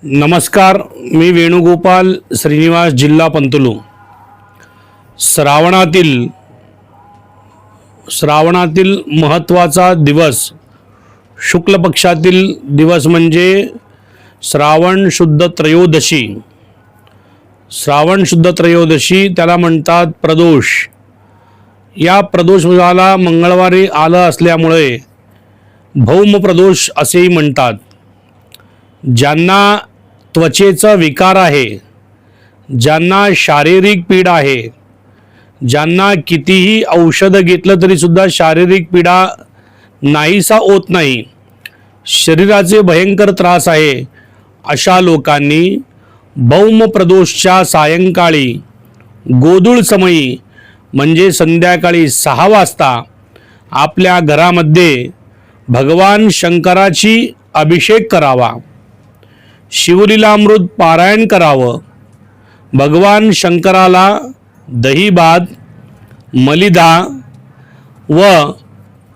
नमस्कार, मी वेणुगोपाल श्रीनिवास, जिल्हा पंतलू। श्रावणातील महत्त्वाचा दिवस, शुक्ल पक्षातील दिवस म्हणजे श्रावण शुद्ध त्रयोदशी। श्रावण शुद्ध त्रयोदशी त्याला म्हणतात प्रदोष। या प्रदोषाला मंगळवारी आलं असल्यामुळे भौम प्रदोष असेही म्हणतात। ज्यांना त्वचेचा विकार आहे, ज्यांना शारीरिक पीडा आहे, ज्यांना कितीही औषध घेतलं तरी सुद्धा शारीरिक पीडा नाहीसा होत नाही, शरीराचे भयंकर त्रास आहे, अशा लोकांनी भौम प्रदोषच्या सायंकाळी गोधूळ समयी म्हणजे संध्याकाळी 6 वाजता आपल्या घरामध्ये भगवान शंकराची अभिषेक करावा, शिवलीलामृत पारायण करावं, भगवान शंकराला दही भात, मलिदा व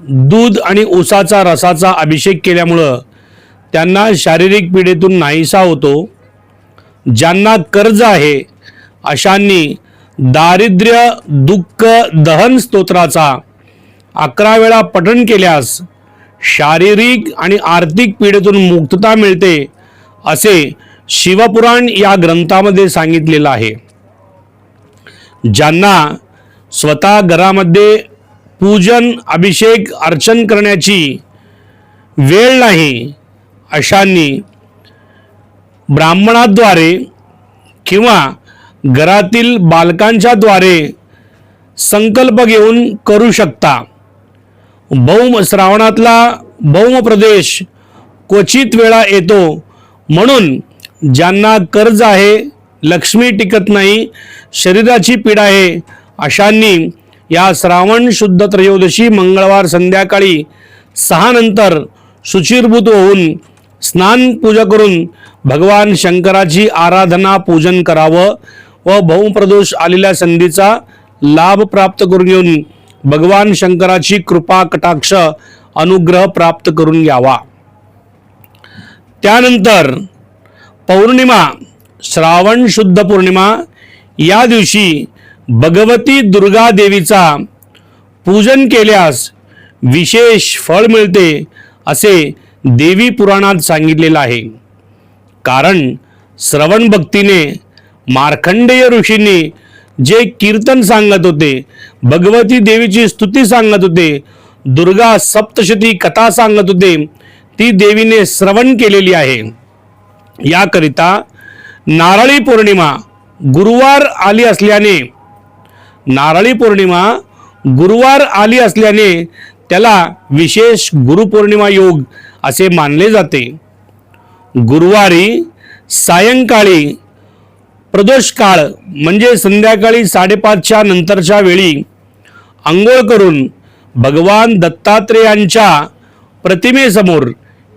दूध आणि उसाचा रसाचा अभिषेक केल्यामुळं त्यांना शारीरिक पीडेतून नाहीसा होतो। ज्यांना कर्ज आहे अशांनी दारिद्र्य दुःख दहन स्तोत्राचा 11 वेळा पठण केल्यास शारीरिक आणि आर्थिक पीडेतून मुक्तता मिळते, असे शिवपुराण या ग्रंथामध्ये सांगितलेलं आहे। ज्यांना स्वतः घरामध्ये पूजन अभिषेक अर्चन करण्याची वेळ नाही अशांनी ब्राह्मणाद्वारे किंवा घरातील बालकांच्या द्वारे संकल्प घेऊन करू शकता। श्रावणातला भौम प्रदेश क्वचित वेळा येतो, म्हणून ज्यांना कर्ज आहे, लक्ष्मी टिकत नाही, शरीराची पीडा आहे अशांनी या श्रावण शुद्ध त्रयोदशी मंगळवार संध्याकाळी 6 नंतर शुचिर्भूत होऊन स्नान पूजा करून भगवान शंकराची आराधना पूजन करावं व भौम प्रदोष आलेल्या संधीचा लाभ प्राप्त करून घेऊन भगवान शंकराची कृपा कटाक्ष अनुग्रह प्राप्त करून घ्यावा। त्यानंतर पौर्णिमा, श्रावण शुद्ध पौर्णिमा या दिवशी भगवती दुर्गा देवीचा पूजन केल्यास विशेष फळ मिळते, असे देवी पुराणात सांगितलेलं आहे। कारण श्रवण भक्तीने मार्कंडेय ऋषींनी जे कीर्तन सांगत होते, भगवती देवीची स्तुती सांगत होते, दुर्गा सप्तशती कथा सांगत होते, ती देवीने श्रवण केलेली आहे। याकरिता नारळी पौर्णिमा गुरुवार आली असल्याने त्याला विशेष गुरुपौर्णिमा योग असे मानले जाते। गुरुवारी सायंकाळी प्रदोष काळ म्हणजे संध्याकाळी 5:30च्या नंतरच्या वेळी अंघोळ करून भगवान दत्तात्रेयांच्या प्रतिमेसमोर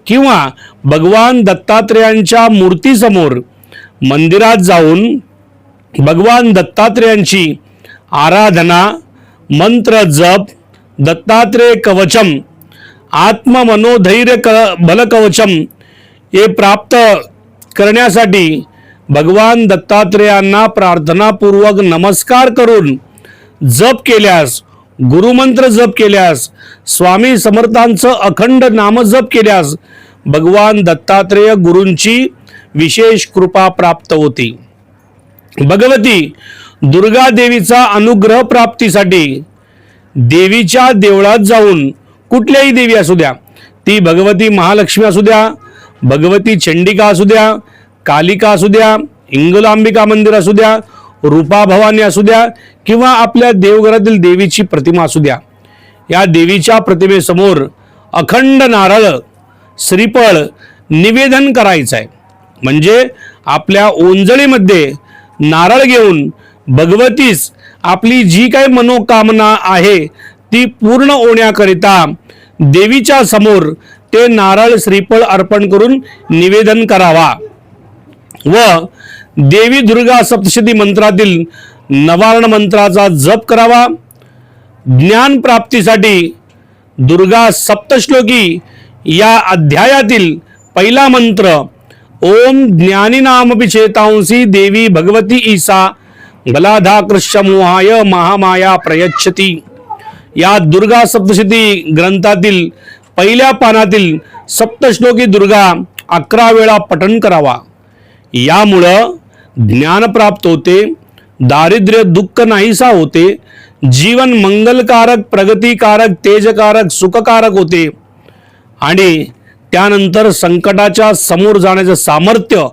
किंवा भगवान दत्तात्रेयांच्या मूर्तीसमोर मंदिरात जाऊन भगवान दत्तात्रेयांची आराधना, मंत्र जप, दत्तात्रेय कवचम, आत्ममनोधैर्य बल कवचम हे प्राप्त करण्यासाठी भगवान दत्तात्रेयांना प्रार्थनापूर्वक नमस्कार करून जप केल्यास, गुरुमंत्र जप केल्यास, स्वामी समर्थांचं अखंड नामजप केल्यास भगवान दत्तात्रेय गुरूंची विशेष कृपा प्राप्त होती। भगवती दुर्गा देवीचा अनुग्रह प्राप्तीसाठी देवीच्या देवळात जाऊन, कुठल्याही देवी असू द्या, ती भगवती महालक्ष्मी असू द्या, भगवती चंडिका असू द्या, कालिका असू द्या, इंगलांबिका मंदिर असू द्या, रूपा भवानी असू द्या किंवा आपल्या देवघरातील देवीची प्रतिमा असू द्या, या देवीच्या प्रतिमेसमोर अखंड नारळ श्रीफळ निवेदन करायचं आहे। म्हणजे आपल्या ओंजळीमध्ये नारळ घेऊन भगवतीस आपली जी काही मनोकामना आहे ती पूर्ण होण्याकरिता देवीच्या समोर ते नारळ श्रीफळ अर्पण करून निवेदन करावा व देवी दुर्गा सप्तशती मंत्रातील नवारण मंत्राचा जप करावा। ज्ञान प्राप्तीसाठी दुर्गा सप्तश्लोकी या अध्यायातील पहिला मंत्र ओम ज्ञानी नामपि चेतांसी देवी भगवती ईसा बलाधाकृष्य मोहाय महामाया प्रयच्छती. या दुर्गा सप्तशती ग्रंथातील पहिल्या पानातील सप्तश्लोकी दुर्गा 11 वेळा पठण करावा. यामुळं ज्ञान प्राप्त होते, दारिद्र्य दुःख नाहीसा होते, जीवन मंगलकारक, प्रगतिकारक, तेजकारक, सुखकारक होते आणि त्यानंतर संकटाच्या समोर जाण्याचं सामर्थ्य,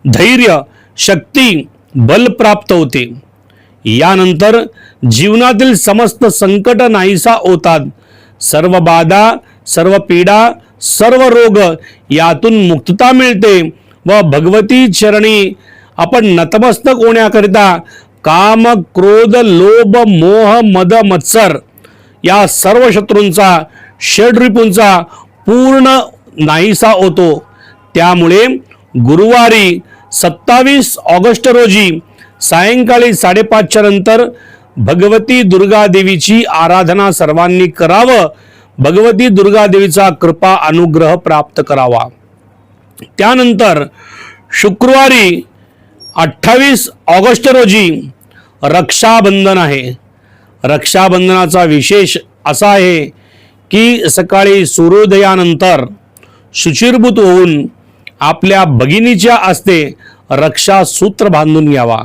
धैर्य, शक्ती, बल प्राप्त होते. यानंतर जीवनातील समस्त संकट नाहीसा होतात. सर्व बाधा, सर्व पीडा, सर्व रोग यातून मुक्तता मिळते व भगवती चरणी आपण नतमस्तक होण्याकरिता काम, क्रोध, लोभ, मोह, मद, मत्सर या सर्व शत्रूंचा, षड्रिपूंचा पूर्ण नाहीसा होतो. त्यामुळे गुरुवारी 27 ऑगस्ट रोजी सायंकाळी 5:30च्या नंतर भगवती दुर्गा देवीची आराधना सर्वांनी करावं. भगवती दुर्गा देवीचा कृपा अनुग्रह प्राप्त करावा. त्यानंतर शुक्रवारी 28 ऑगस्ट रोजी रक्षाबंधन आहे. रक्षाबंधनाचा विशेष असा आहे की सकाळी सूर्योदयानंतर शुचिर्भूत होऊन आपल्या भगिनीच्या हस्ते रक्षासूत्र बांधून घ्यावा.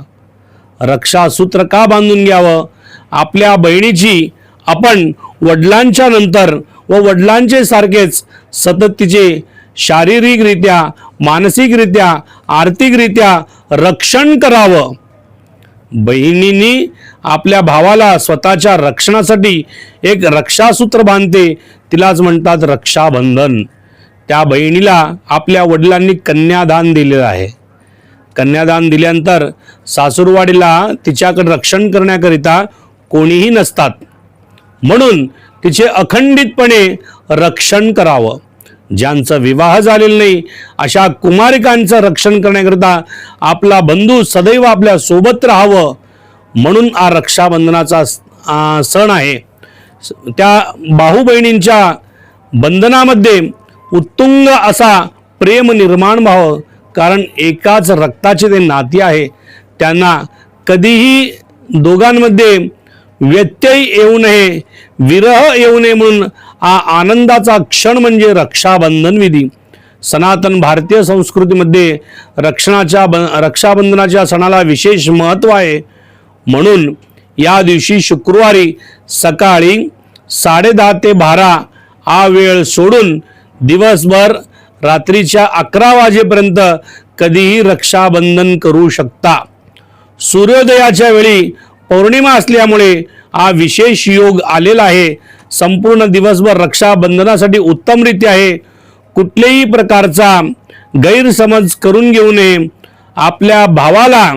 रक्षासूत्र का बांधून घ्यावं? आपल्या बहिणीची आपण वडिलांच्या नंतर व वडिलांचे सारखेच सतत तिचे शारीरिकरित्या, मानसिकरित्या, आर्थिकरित्या रक्षण करावं. बहिणींनी आपल्या भावाला स्वतःच्या रक्षणासाठी एक रक्षासूत्र बांधते, तिलाच म्हणतात रक्षाबंधन. त्या बहिणीला आपल्या वडिलांनी कन्यादान दिलेलं आहे. कन्यादान दिल्यानंतर सासूरवाडीला तिच्याकडे रक्षण करण्याकरिता कोणीही नसतात, म्हणून तिचे अखंडितपणे रक्षण करावं. ज्यांचा विवाह झालेला नाही अशा कुमारिकांचं रक्षण करण्याकरिता आपला बंधू सदैव आपल्या सोबत राहावं, म्हणून हा रक्षाबंधनाचा सण आहे. त्या भाऊ बहिणींच्या बंधनामध्ये उत्तुंग असा प्रेम निर्माण व्हावं, कारण एकाच रक्ताचे ते नाते आहे. त्यांना कधीही दोघांमध्ये व्यत्यय येऊ नये, विरह येऊ नये, म्हणून हा आनंदाचा क्षण म्हणजे रक्षाबंधन विधी. सनातन भारतीय संस्कृतीमध्ये रक्षाबंधनाच्या सणाला विशेष महत्त्व आहे. म्हणून या दिवशी शुक्रवारी सकाळी 10:30 ते 12 हा वेळ सोडून दिवसभर रात्रीच्या 11 वाजेपर्यंत कधीही रक्षाबंधन करू शकता. सूर्योदयाच्या वेळी पौर्णिमा असल्यामुळे हा विशेष योग आलेला आहे. संपूर्ण दिवसभर रक्षाबंधनासाठी उत्तमरित्या आहे. कुठल्याही प्रकारचा गैरसमज करून घेऊ नये. आपल्या भावाला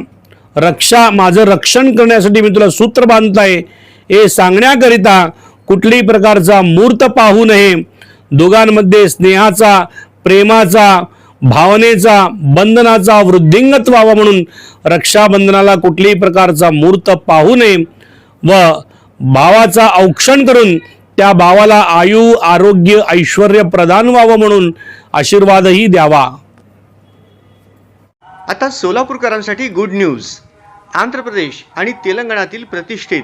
माझं रक्षण करण्यासाठी मी तुला सूत्र बांधताय हे सांगण्याकरिता कुठल्याही प्रकारचा मूर्त पाहू नये. दोघांमध्ये स्नेहाचा, प्रेमाचा, भावनेचा, बंधनाचा वृद्धिंगत व्हावा, म्हणून रक्षाबंधनाला कुठल्याही प्रकारचा मूर्त पाहू नये व भावाचा औक्षण करून त्या भावाला आयु, आरोग्य, ऐश्वर्य प्रदान व्हावं म्हणून आशीर्वादही द्यावा. आता सोलापूरकरांसाठी गुड न्यूज. आंध्र प्रदेश आणि तेलंगणातील प्रतिष्ठित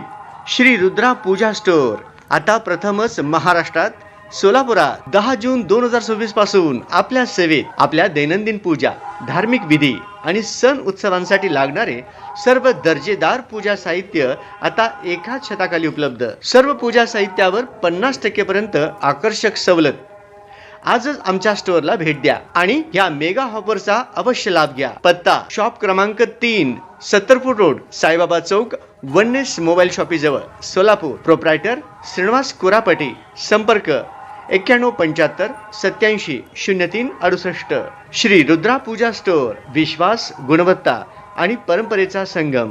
श्री रुद्रा पूजा स्टोअर आता प्रथमच महाराष्ट्रात सोलापुरात 10 जून 2026 पासून आपल्या सेवेत. आपल्या दैनंदिन पूजा, धार्मिक विधी आणि सण उत्सवांसाठी लागणारे सर्व दर्जेदार पूजा साहित्य आता एकाच छताखाली उपलब्ध. सर्व पूजा साहित्यावर 50% पर्यंत आकर्षक सवलत. आजच आमच्या स्टोअरला भेट द्या आणि या मेगा ऑफरचा अवश्य लाभ घ्या. पत्ता शॉप क्रमांक 3, 70 फूट रोड, साईबाबा चौक, वननेस मोबाईल शॉपी जवळ, सोलापूर. प्रोप्रायटर श्रीनिवास कुरापटी. संपर्क 9175 87 03 68. श्री रुद्रा पूजा स्टोअर. विश्वास, गुणवत्ता आणि परंपरेचा संगम.